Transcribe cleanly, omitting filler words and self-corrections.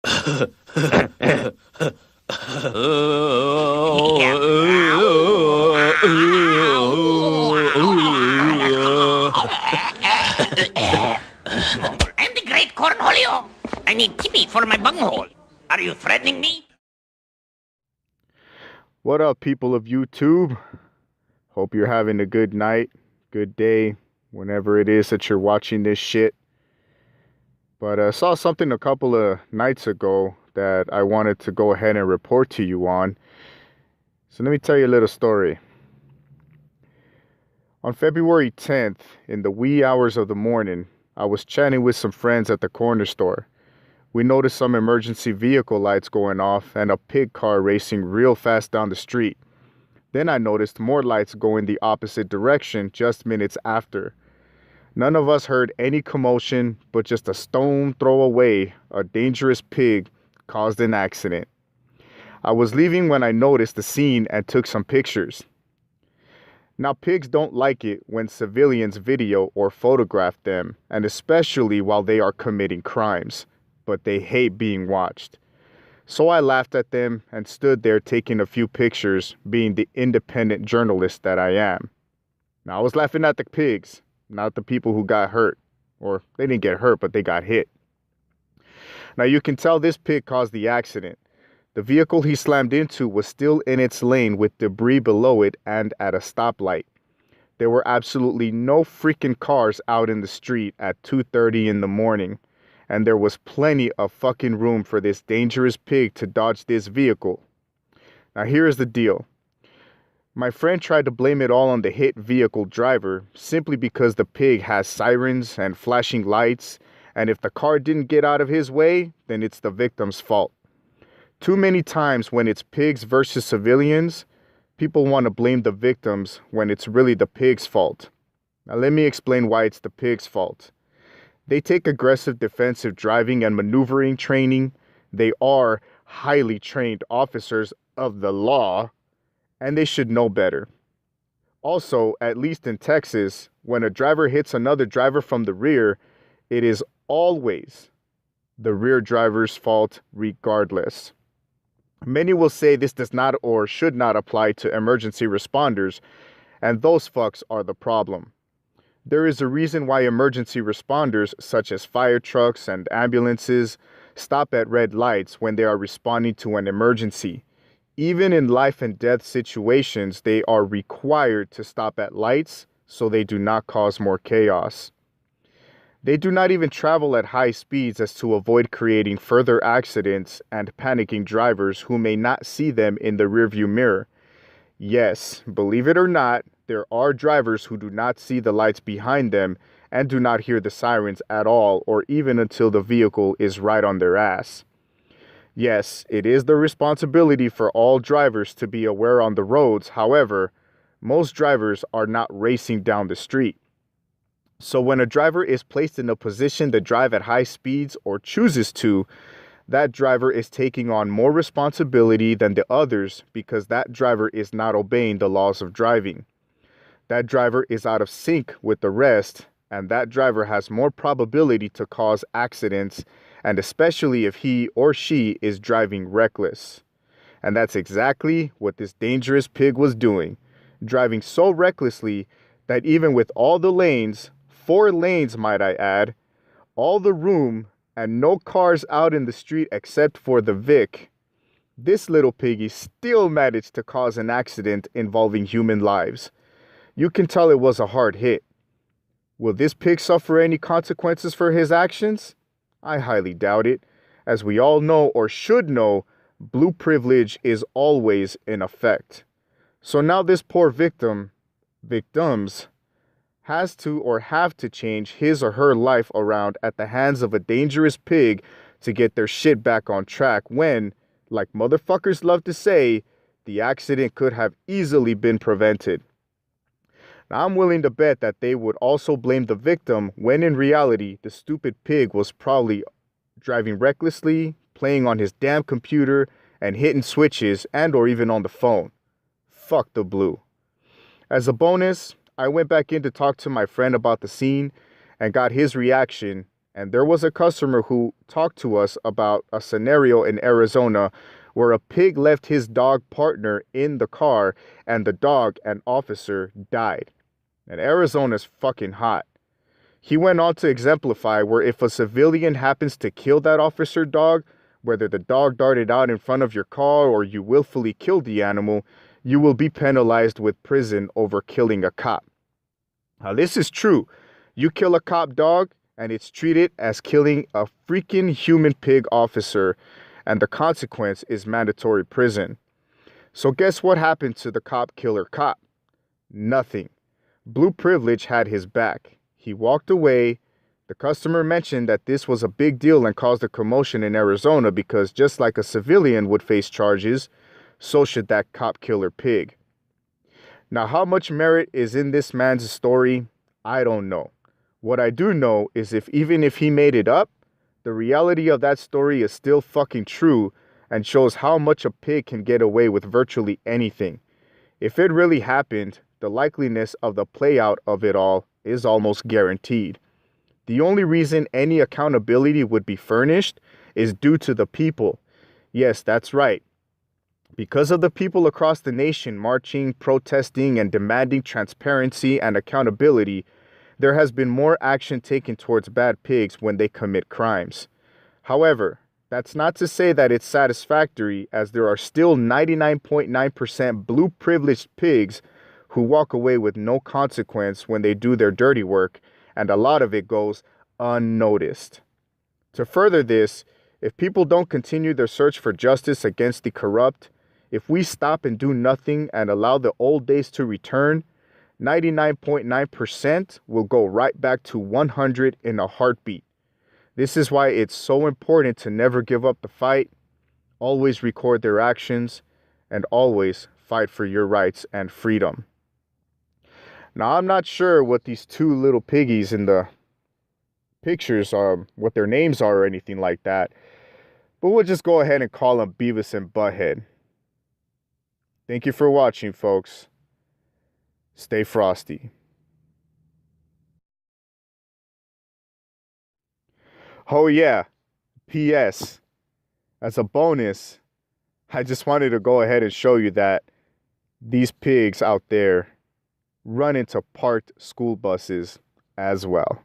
I'm the great Cornholio. I need Timmy for my bunghole. Are you threatening me? What up, people of YouTube? Hope you're having a good night, good day, whenever it is that you're watching this shit. But I saw something a couple of nights ago that I wanted to go ahead and report to you on. So let me tell you a little story. On February 10th, in the wee hours of the morning, I was chatting with some friends at the corner store. We noticed some emergency vehicle lights going off and a pig car racing real fast down the street. Then I noticed more lights going the opposite direction just minutes after. None of us heard any commotion, but just a stone throw away, a dangerous pig caused an accident. I was leaving when I noticed the scene and took some pictures. Now, pigs don't like it when civilians video or photograph them, and especially while they are committing crimes, but they hate being watched. So I laughed at them and stood there taking a few pictures, being the independent journalist that I am. Now, I was laughing at the pigs, not the people who got hurt. Or they didn't get hurt, but they got hit. Now, you can tell this pig caused the accident. The vehicle he slammed into was still in its lane with debris below it and at a stoplight. There were absolutely no freaking cars out in the street at 2:30 in the morning. And there was plenty of fucking room for this dangerous pig to dodge this vehicle. Now here is the deal. My friend tried to blame it all on the hit vehicle driver simply because the pig has sirens and flashing lights, and if the car didn't get out of his way, then it's the victim's fault. Too many times when it's pigs versus civilians, people want to blame the victims when it's really the pig's fault. Now let me explain why it's the pig's fault. They take aggressive defensive driving and maneuvering training. They are highly trained officers of the law, and they should know better. Also, at least in Texas, when a driver hits another driver from the rear, it is always the rear driver's fault regardless. Many will say this does not or should not apply to emergency responders, and those fucks are the problem. There is a reason why emergency responders, such as fire trucks and ambulances, stop at red lights when they are responding to an emergency. Even in life and death situations, they are required to stop at lights so they do not cause more chaos. They do not even travel at high speeds as to avoid creating further accidents and panicking drivers who may not see them in the rearview mirror. Yes, believe it or not, there are drivers who do not see the lights behind them and do not hear the sirens at all or even until the vehicle is right on their ass. Yes, it is the responsibility for all drivers to be aware on the roads. However, most drivers are not racing down the street. So when a driver is placed in a position to drive at high speeds or chooses to, that driver is taking on more responsibility than the others because that driver is not obeying the laws of driving. That driver is out of sync with the rest, and that driver has more probability to cause accidents, and especially if he or she is driving reckless. And that's exactly what this dangerous pig was doing, driving so recklessly that even with all the lanes, 4 lanes might I add, all the room, and no cars out in the street except for the Vic, this little piggy still managed to cause an accident involving human lives. You can tell it was a hard hit. Will this pig suffer any consequences for his actions? I highly doubt it. As we all know or should know, blue privilege is always in effect. So now this poor victims, has to or have to change his or her life around at the hands of a dangerous pig to get their shit back on track when, like motherfuckers love to say, the accident could have easily been prevented. Now, I'm willing to bet that they would also blame the victim when in reality, the stupid pig was probably driving recklessly, playing on his damn computer, and hitting switches and or even on the phone. Fuck the blue. As a bonus, I went back in to talk to my friend about the scene and got his reaction, And there was a customer who talked to us about a scenario in Arizona where a pig left his dog partner in the car and the dog and officer died. And Arizona's fucking hot. He went on to exemplify where if a civilian happens to kill that officer dog, whether the dog darted out in front of your car or you willfully killed the animal, you will be penalized with prison over killing a cop. Now, this is true. You kill a cop dog, and it's treated as killing a freaking human pig officer, and the consequence is mandatory prison. So guess what happened to the cop killer cop? Nothing. Blue privilege had his back. He walked away. The customer mentioned that this was a big deal and caused a commotion in Arizona because just like a civilian would face charges, so should that cop killer pig. Now, how much merit is in this man's story? I don't know. What I do know is even if he made it up, the reality of that story is still fucking true and shows how much a pig can get away with virtually anything. If it really happened, the likeliness of the play out of it all is almost guaranteed. The only reason any accountability would be furnished is due to the people. Yes, that's right. Because of the people across the nation marching, protesting, and demanding transparency and accountability, there has been more action taken towards bad pigs when they commit crimes. However, that's not to say that it's satisfactory, as there are still 99.9% blue privileged pigs who walk away with no consequence when they do their dirty work, and a lot of it goes unnoticed. To further this, if people don't continue their search for justice against the corrupt, if we stop and do nothing and allow the old days to return, 99.9% will go right back to 100 in a heartbeat. This is why it's so important to never give up the fight, always record their actions, and always fight for your rights and freedom. Now, I'm not sure what these two little piggies in the pictures are, what their names are or anything like that, but we'll just go ahead and call them Beavis and Butthead. Thank you for watching, folks. Stay frosty. Oh yeah, P.S. As a bonus, I just wanted to go ahead and show you that these pigs out there run into parked school buses as well.